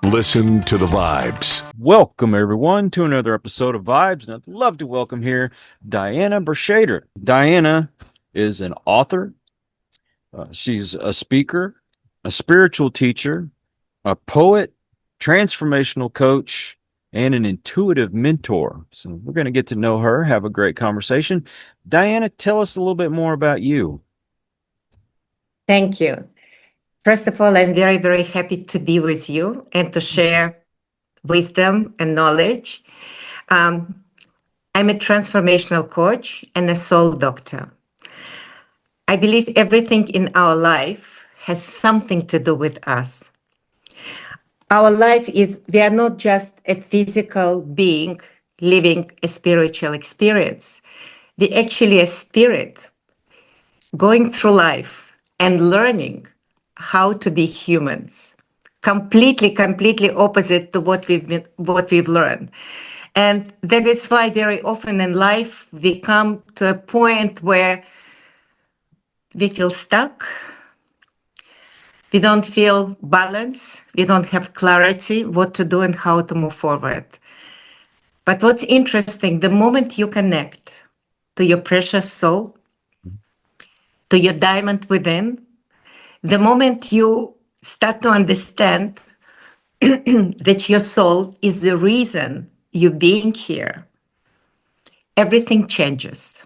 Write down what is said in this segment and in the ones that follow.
Listen to the vibes. Welcome, everyone, to another episode of Vibes. And I'd love to welcome here Diana Bershader. Diana is an author. She's a speaker, a spiritual teacher, a poet, transformational coach, and an intuitive mentor. So we're going to get to know her, have a great conversation. Diana, tell us a little bit more about you. Thank you. First of all, I'm very, very happy to be with you and to share wisdom and knowledge. I'm a transformational coach and a soul doctor. I believe everything in our life has something to do with us. Our life we are not just a physical being living a spiritual experience. We're actually a spirit going through life and learning how to be humans. Completely opposite to what we've learned. And that is why very often in life we come to a point where we feel stuck, we don't feel balance, we don't have clarity what to do and how to move forward. But what's interesting, the moment you connect to your precious soul, to your diamond within, the moment you start to understand that your soul is the reason you're being here, everything changes.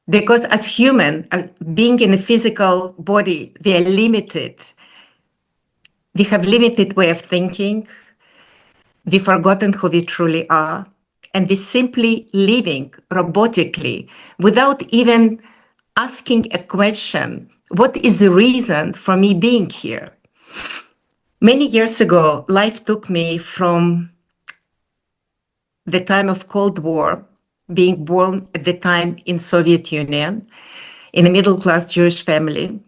Because as human, as being in a physical body, we are limited. We have limited way of thinking. We've forgotten who we truly are. And we're simply living robotically without even asking a question. What is the reason for me being here? Many years ago, life took me from the time of Cold War, being born at the time in Soviet Union, in a middle-class Jewish family,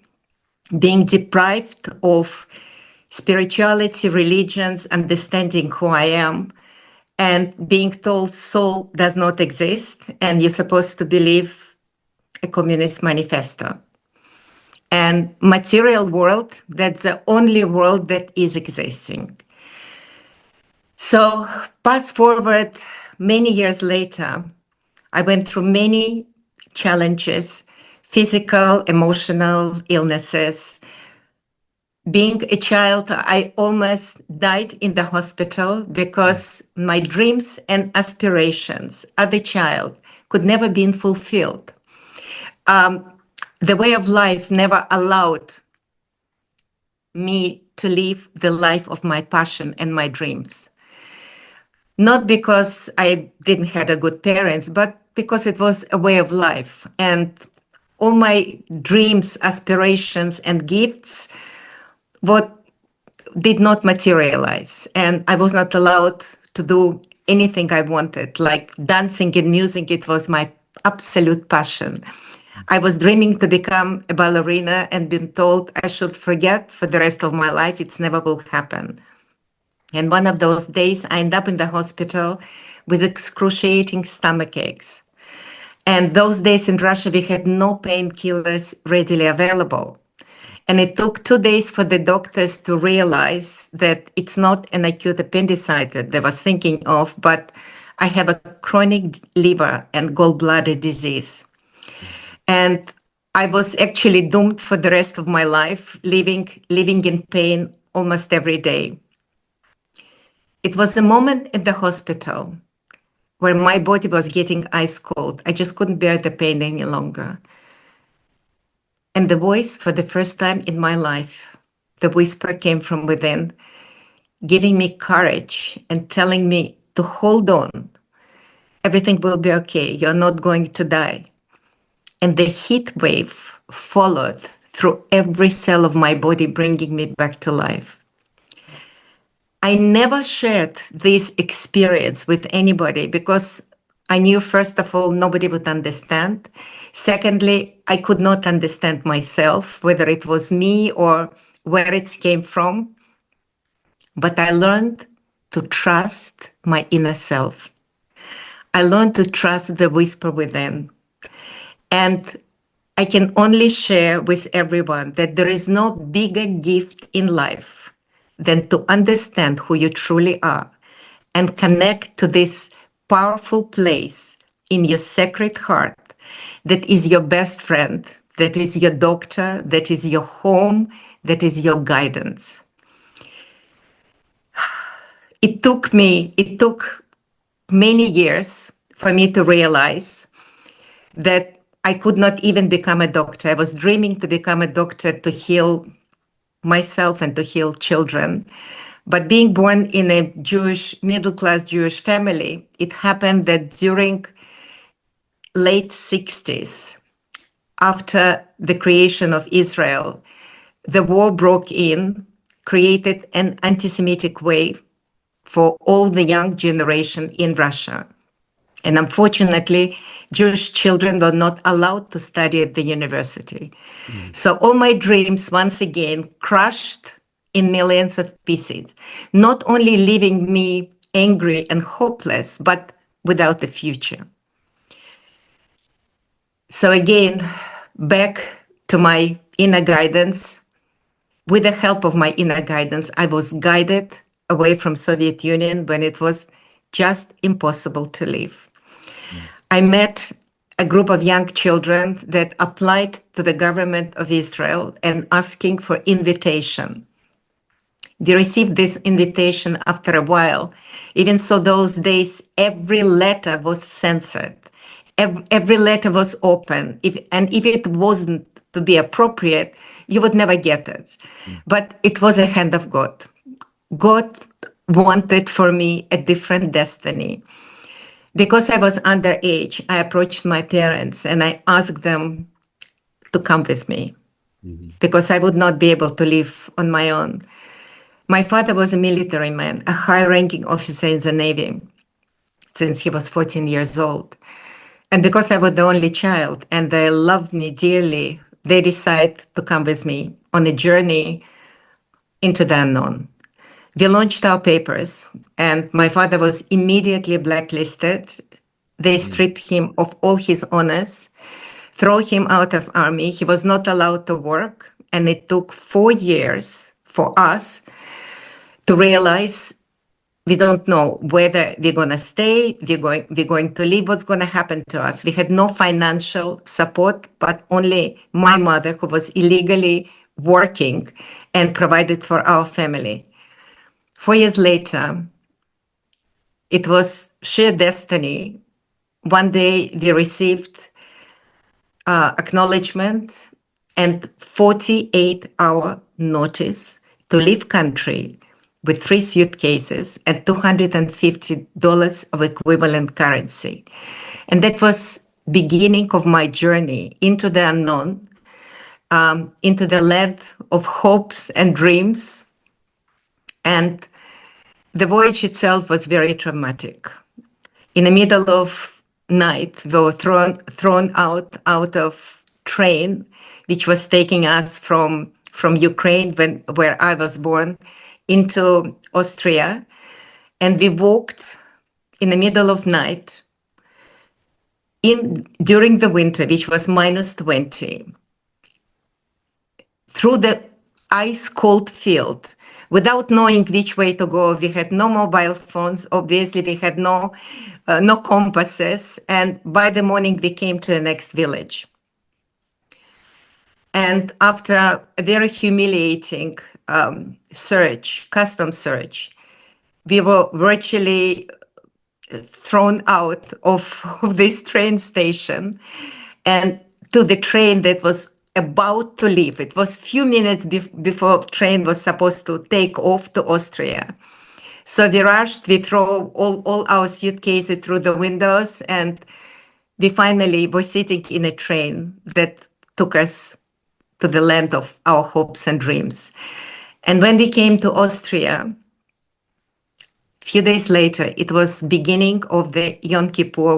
being deprived of spirituality, religions, understanding who I am, and being told soul does not exist, and you're supposed to believe a communist manifesto. And material world, that's the only world that is existing. So fast forward many years later, I went through many challenges, physical, emotional illnesses. Being a child, I almost died in the hospital because my dreams and aspirations as a child could never be fulfilled. The way of life never allowed me to live the life of my passion and my dreams. Not because I didn't have a good parents, but because it was a way of life. And all my dreams, aspirations, and gifts did not materialize. And I was not allowed to do anything I wanted, like dancing and music. It was my absolute passion. I was dreaming to become a ballerina and been told I should forget for the rest of my life. It's never will happen. And one of those days, I ended up in the hospital with excruciating stomach aches. And those days in Russia, we had no painkillers readily available. And it took 2 days for the doctors to realize that it's not an acute appendicitis that they were thinking of, but I have a chronic liver and gallbladder disease. And I was actually doomed for the rest of my life, living in pain almost every day. It was a moment at the hospital where my body was getting ice cold. I just couldn't bear the pain any longer. And the voice, for the first time in my life, the whisper came from within, giving me courage and telling me to hold on. Everything will be okay. You're not going to die. And the heat wave followed through every cell of my body, bringing me back to life. I never shared this experience with anybody because I knew, first of all, nobody would understand. Secondly, I could not understand myself, whether it was me or where it came from. But I learned to trust my inner self. I learned to trust the whisper within. And I can only share with everyone that there is no bigger gift in life than to understand who you truly are and connect to this powerful place in your sacred heart that is your best friend, that is your doctor, that is your home, that is your guidance. It took many years for me to realize that I could not even become a doctor. I was dreaming to become a doctor to heal myself and to heal children. But being born in a middle-class Jewish family, it happened that during late 60s, after the creation of Israel, the war broke in, created an anti-Semitic wave for all the young generation in Russia. And unfortunately, Jewish children were not allowed to study at the university. So all my dreams, once again, crushed in millions of pieces, not only leaving me angry and hopeless, but without a future. So again, back to my inner guidance. With the help of my inner guidance, I was guided away from Soviet Union when it was just impossible to live. I met a group of young children that applied to the government of Israel and asking for invitation. They received this invitation after a while. Even so, those days, every letter was censored. Every letter was open. If it wasn't to be appropriate, you would never get it. But it was a hand of God. God wanted for me a different destiny. Because I was underage, I approached my parents and I asked them to come with me because I would not be able to live on my own. My father was a military man, a high-ranking officer in the Navy since he was 14 years old. And because I was the only child and they loved me dearly, they decided to come with me on a journey into the unknown. We launched our papers and my father was immediately blacklisted. They stripped him of all his honors, throw him out of army. He was not allowed to work. And it took 4 years for us to realize we don't know whether we're going to stay, we're going to leave, what's going to happen to us. We had no financial support, but only my mother, who was illegally working and provided for our family. 4 years later, it was sheer destiny. One day we received acknowledgement and 48-hour notice to leave country with 3 suitcases and $250 of equivalent currency. And that was beginning of my journey into the unknown, into the land of hopes and dreams. And the voyage itself was very traumatic. In the middle of night, we were thrown out of train, which was taking us from Ukraine, where I was born, into Austria. And we walked in the middle of night during the winter, which was minus 20, through the ice cold field without knowing which way to go. We had no mobile phones. Obviously, we had no compasses. And by the morning, we came to the next village. And after a very humiliating custom search, we were virtually thrown out of this train station and to the train that was about to leave. It was few minutes before train was supposed to take off to Austria. So we rushed, we threw all our suitcases through the windows, and we finally were sitting in a train that took us to the land of our hopes and dreams. And when we came to Austria, a few days later, it was beginning of the Yom Kippur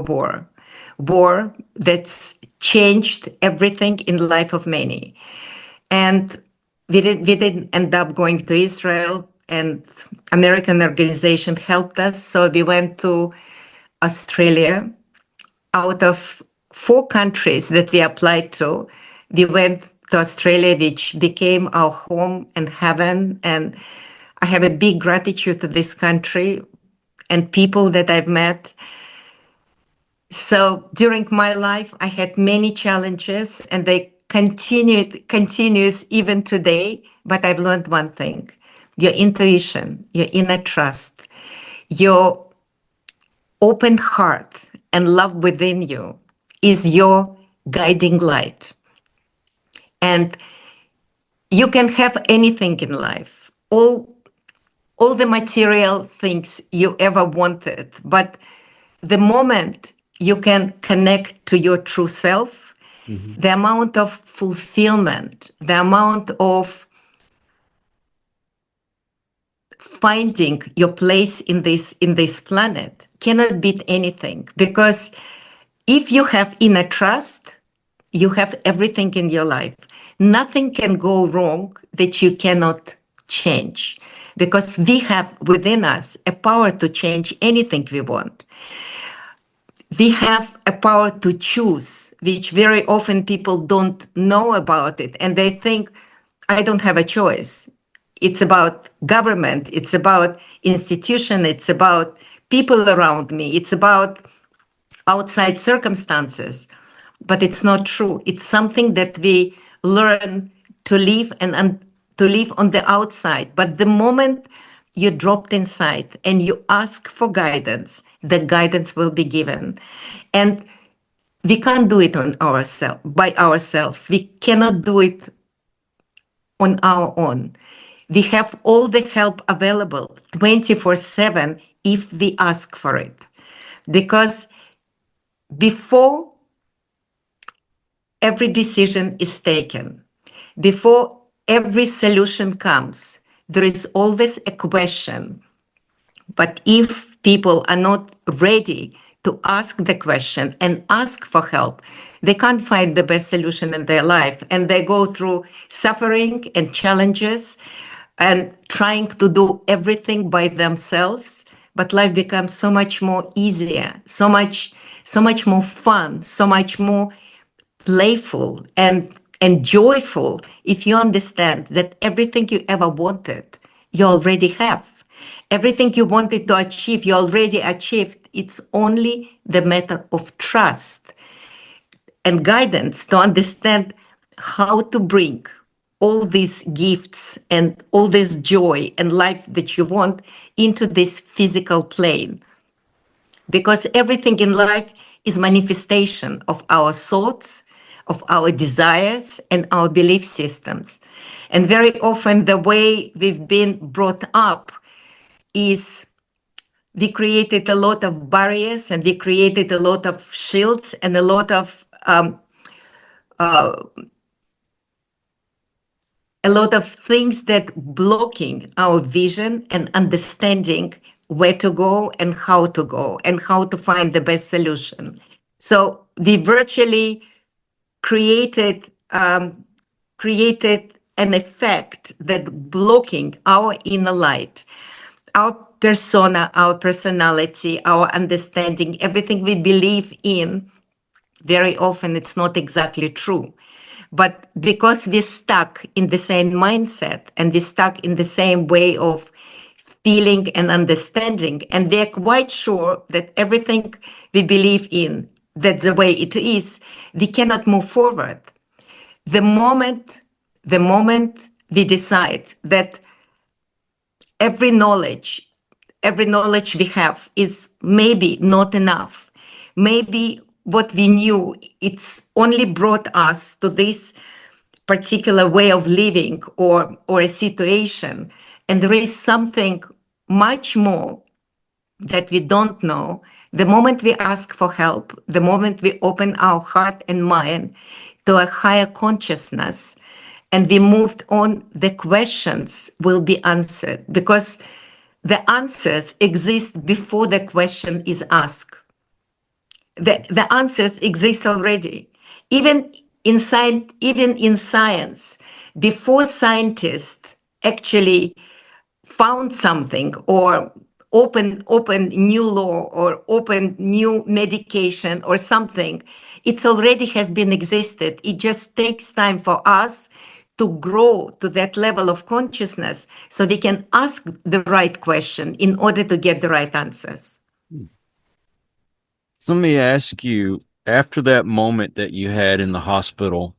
war that's changed everything in the life of many. And we didn't end up going to Israel, and American organization helped us. So we went to Australia. Out of 4 countries that we applied to, we went to Australia, which became our home and heaven. And I have a big gratitude to this country and people that I've met. So during my life, I had many challenges, and they continues even today. But I've learned one thing: your intuition, your inner trust, your open heart and love within you is your guiding light. And you can have anything in life, all the material things you ever wanted, but the moment you can connect to your true self, the amount of fulfillment, the amount of finding your place in this planet cannot beat anything. Because if you have inner trust, you have everything in your life. Nothing can go wrong that you cannot change, because we have within us a power to change anything we want. We have a power to choose, which very often people don't know about it, and they think, I don't have a choice. It's about government, it's about institution, it's about people around me, it's about outside circumstances. But it's not true. It's something that we learn to live and to live on the outside. But the moment you dropped inside and you ask for guidance, the guidance will be given. And we can't do it on ourselves by ourselves. We cannot do it on our own. We have all the help available 24/7 if we ask for it. Because before every decision is taken, before every solution comes, there is always a question. But if people are not ready to ask the question and ask for help, they can't find the best solution in their life. And they go through suffering and challenges and trying to do everything by themselves. But life becomes so much more easier, so much more fun, so much more playful and joyful if you understand that everything you ever wanted, you already have. Everything you wanted to achieve, you already achieved. It's only the matter of trust and guidance to understand how to bring all these gifts and all this joy and life that you want into this physical plane. Because everything in life is manifestation of our thoughts, of our desires, and our belief systems. And very often the way we've been brought up is we created a lot of barriers, and we created a lot of shields and a lot of things that blocking our vision and understanding where to go and how to find the best solution. So we virtually created an effect that blocking our inner light, our persona, our personality, our understanding, everything we believe in. Very often it's not exactly true. But because we're stuck in the same mindset and we're stuck in the same way of feeling and understanding, and we're quite sure that everything we believe in, that's the way it is, we cannot move forward. The moment we decide that every knowledge we have is maybe not enough, maybe what we knew, it's only brought us to this particular way of living or a situation, and there is something much more that we don't know. The moment we ask for help, the moment we open our heart and mind to a higher consciousness, and we moved on, the questions will be answered, because the answers exist before the question is asked. The answers exist already. Even in science, before scientists actually found something or open new law or open new medication or something, it already has been existed. It just takes time for us to grow to that level of consciousness so we can ask the right question in order to get the right answers. So let me ask you, after that moment that you had in the hospital,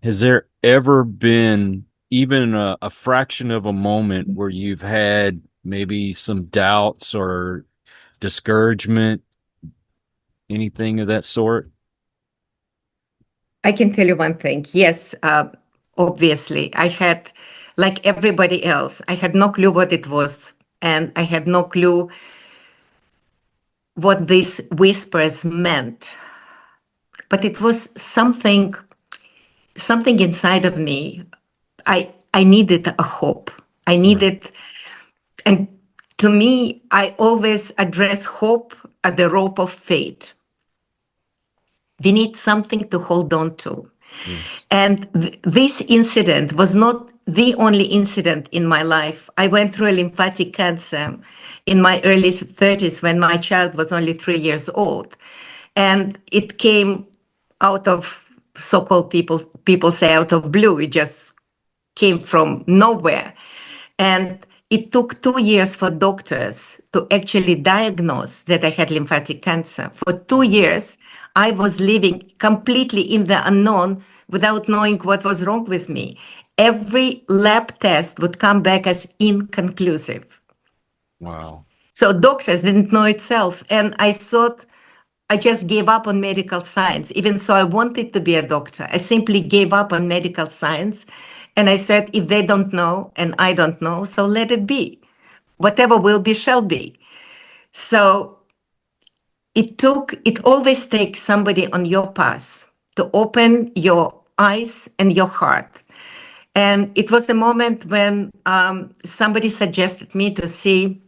has there ever been even a fraction of a moment where you've had maybe some doubts or discouragement, anything of that sort? I can tell you one thing. Yes, obviously, I had, like everybody else, I had no clue what it was. And I had no clue what these whispers meant. But it was something inside of me. I needed a hope. I Right. needed, and to me, I always address hope as the rope of faith. We need something to hold on to. Yes. And this incident was not the only incident in my life. I went through a lymphatic cancer in my early 30s when my child was only 3 years old. And it came out of so-called people say out of blue. It just came from nowhere. And it took 2 years for doctors to actually diagnose that I had lymphatic cancer. For 2 years, I was living completely in the unknown without knowing what was wrong with me. Every lab test would come back as inconclusive. Wow. So doctors didn't know itself. And I thought I just gave up on medical science. Even so, I wanted to be a doctor. I simply gave up on medical science. And I said, if they don't know and I don't know, so let it be. Whatever will be, shall be. So it always takes somebody on your path to open your eyes and your heart. And it was the moment when somebody suggested me to see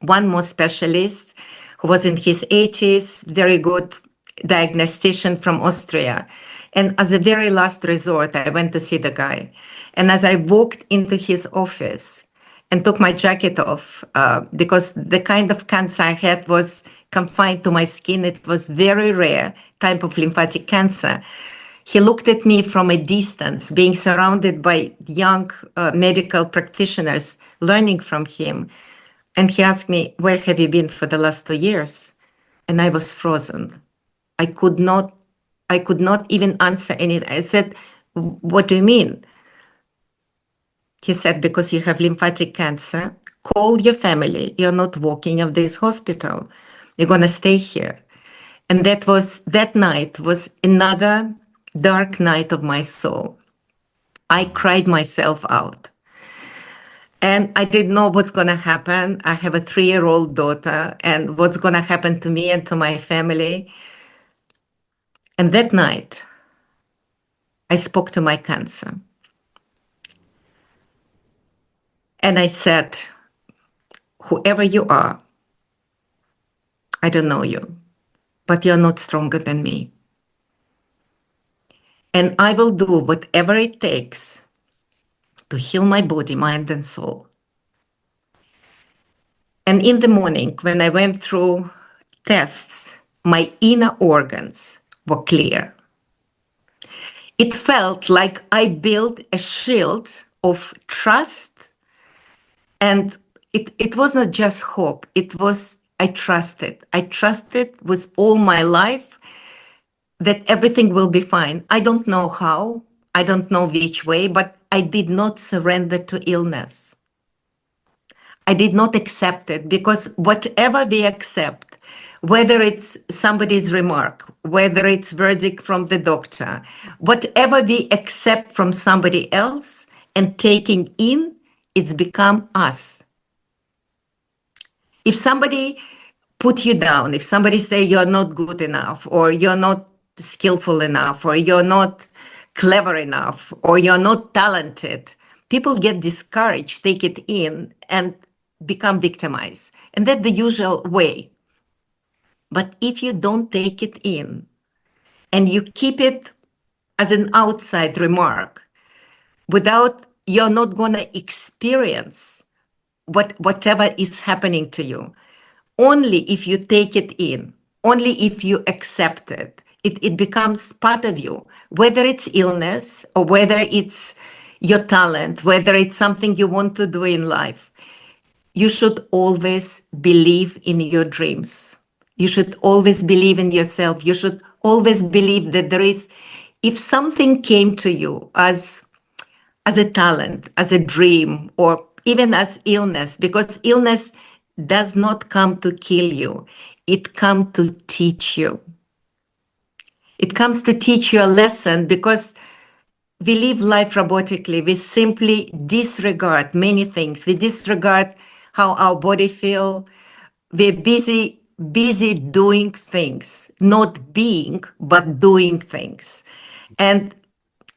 one more specialist who was in his 80s, very good diagnostician from Austria. And as a very last resort, I went to see the guy. And as I walked into his office and took my jacket off, because the kind of cancer I had was confined to my skin, it was very rare type of lymphatic cancer. He looked at me from a distance, being surrounded by young medical practitioners, learning from him. And he asked me, where have you been for the last 2 years? And I was frozen. I could not even answer anything. I said, what do you mean? He said, because you have lymphatic cancer, call your family. You're not walking of this hospital. You're going to stay here. And that night was another dark night of my soul. I cried myself out. And I didn't know what's going to happen. I have a 3-year-old daughter, and what's going to happen to me and to my family. And that night, I spoke to my cancer. And I said, whoever you are, I don't know you, but you're not stronger than me. And I will do whatever it takes to heal my body, mind, and soul. And in the morning, when I went through tests, my inner organs were clear. It felt like I built a shield of trust. And it was not just hope. It was, I trusted. I trusted with all my life that everything will be fine. I don't know how. I don't know which way, but I did not surrender to illness. I did not accept it, because whatever we accept, whether it's somebody's remark, whether it's verdict from the doctor, whatever we accept from somebody else and taking in, it's become us. If somebody put you down, if somebody say you're not good enough, or you're not skillful enough, or you're not clever enough, or you're not talented, people get discouraged, take it in, and become victimized. And that's the usual way. But if you don't take it in and you keep it as an outside remark, you're not going to experience whatever is happening to you. Only if you take it in, only if you accept it, it becomes part of you, whether it's illness or whether it's your talent, whether it's something you want to do in life, you should always believe in your dreams. You should always believe in yourself. You should always believe that there is, if something came to you as a talent, as a dream, or even as illness, because illness does not come to kill you, it comes to teach you. It comes to teach you a lesson because we live life robotically. We simply disregard many things. We disregard how our body feel. We're busy doing things, not being, but doing things. And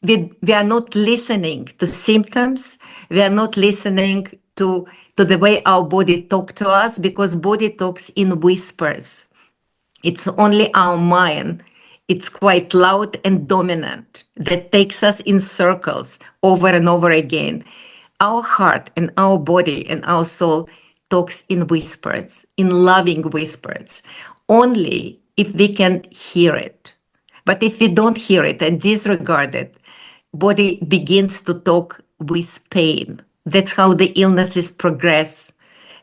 we are not listening to symptoms. We are not listening to the way our body talks to us, because body talks in whispers. It's only our mind. It's quite loud and dominant that takes us in circles over and over again. Our heart and our body and our soul talks in whispers, in loving whispers, only if we can hear it. But if we don't hear it and disregard it, body begins to talk with pain. That's how the illnesses progress.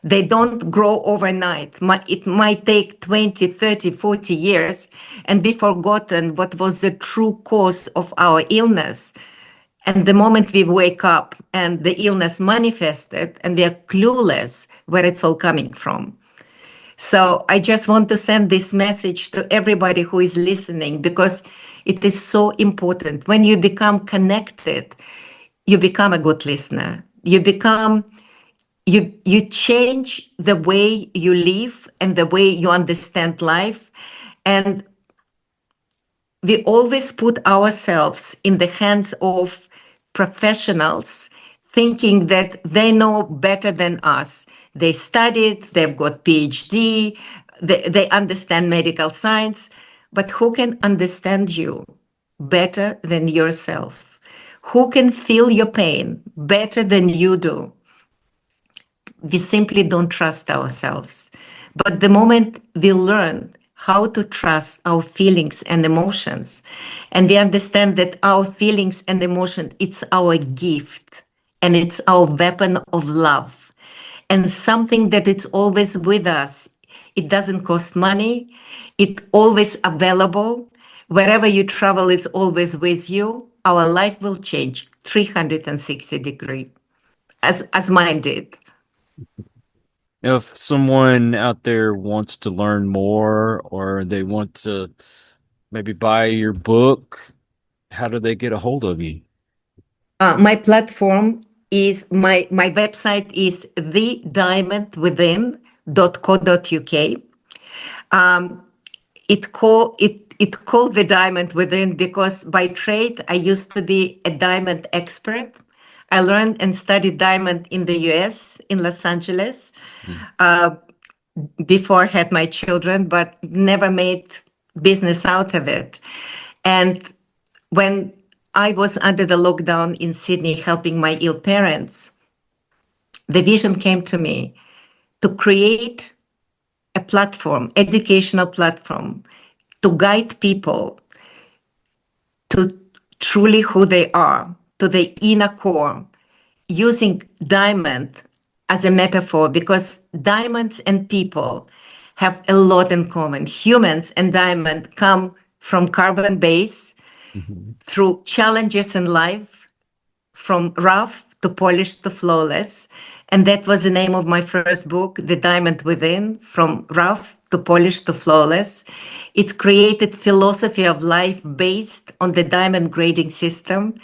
They don't grow overnight. It might take 20, 30, 40 years and be forgotten what was the true cause of our illness. And the moment we wake up and the illness manifested and we are clueless where it's all coming from. So I just want to send this message to everybody who is listening, because it is so important. When you become connected, you become a good listener. You change the way you live and the way you understand life. And we always put ourselves in the hands of professionals, thinking that they know better than us. They studied, they've got PhD, they understand medical science, but who can understand you better than yourself? Who can feel your pain better than you do? We simply don't trust ourselves. But the moment we learn how to trust our feelings and emotions, and we understand that our feelings and emotion, it's our gift and it's our weapon of love, and something that it's always with us. It doesn't cost money. It's always available. Wherever you travel, it's always with you. Our life will change 360 degrees, as mine did. If someone out there wants to learn more or they want to maybe buy your book, how do they get a hold of you? My platform is my website is thediamondwithin.co.uk. It called the diamond within because by trade I used to be a diamond expert. I learned and studied diamond in the US, in Los Angeles, before I had my children, but never made business out of it. And when I was under the lockdown in Sydney helping my ill parents, the vision came to me to create a platform, educational platform, to guide people to truly who they are, to the inner core, using diamond as a metaphor, because diamonds and people have a lot in common. Humans and diamond come from carbon base Mhm. through challenges in life, from rough to polished to flawless. And that was the name of my first book, The Diamond Within, From Rough to Polished to Flawless. It created philosophy of life based on the diamond grading system.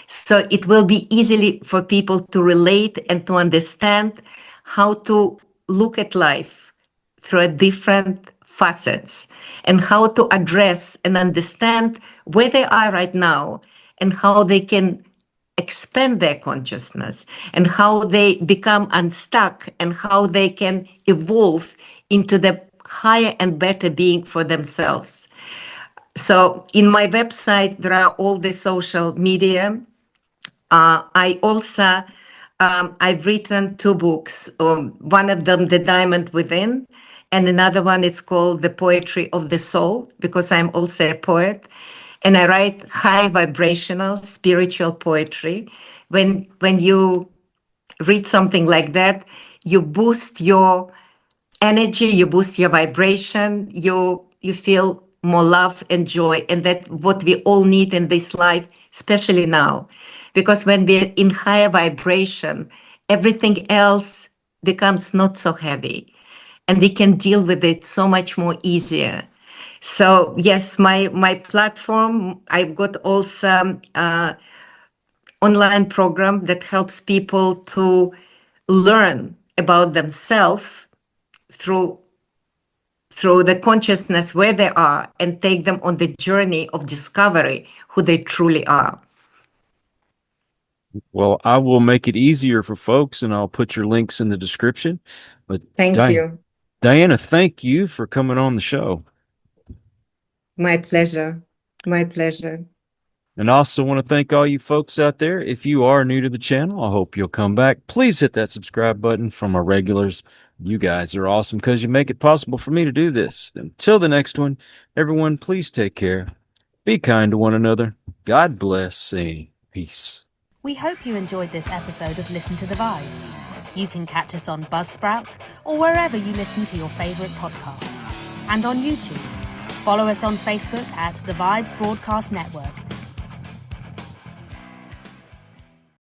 So it will be easily for people to relate and to understand how to look at life through a different facets, and how to address and understand where they are right now and how they can expand their consciousness and how they become unstuck and how they can evolve into the higher and better being for themselves. So in my website, there are all the social media. I also, I've written two books. One of them, The Diamond Within, and another one is called The Poetry of the Soul, because I'm also a poet. and I write high vibrational spiritual poetry. When you read something like that, you boost your energy, you boost your vibration, you feel more love and joy, and that what we all need in this life, especially now, because when we're in higher vibration, everything else becomes not so heavy, and we can deal with it so much more easier. So yes, my platform, I've got also online program that helps people to learn about themselves through the consciousness where they are, and take them on the journey of discovery who they truly are. Well, I will make it easier for folks and I'll put your links in the description. But Thank you. Diana, thank you for coming on the show. My pleasure. My pleasure. And I also want to thank all you folks out there. If you are new to the channel, I hope you'll come back. Please hit that subscribe button from our regulars. You guys are awesome because you make it possible for me to do this. Until the next one, everyone, please take care. Be kind to one another. God bless and peace. We hope you enjoyed this episode of Listen to the Vibes. You can catch us on Buzzsprout or wherever you listen to your favourite podcasts. And on YouTube. Follow us on Facebook at The Vibes Broadcast Network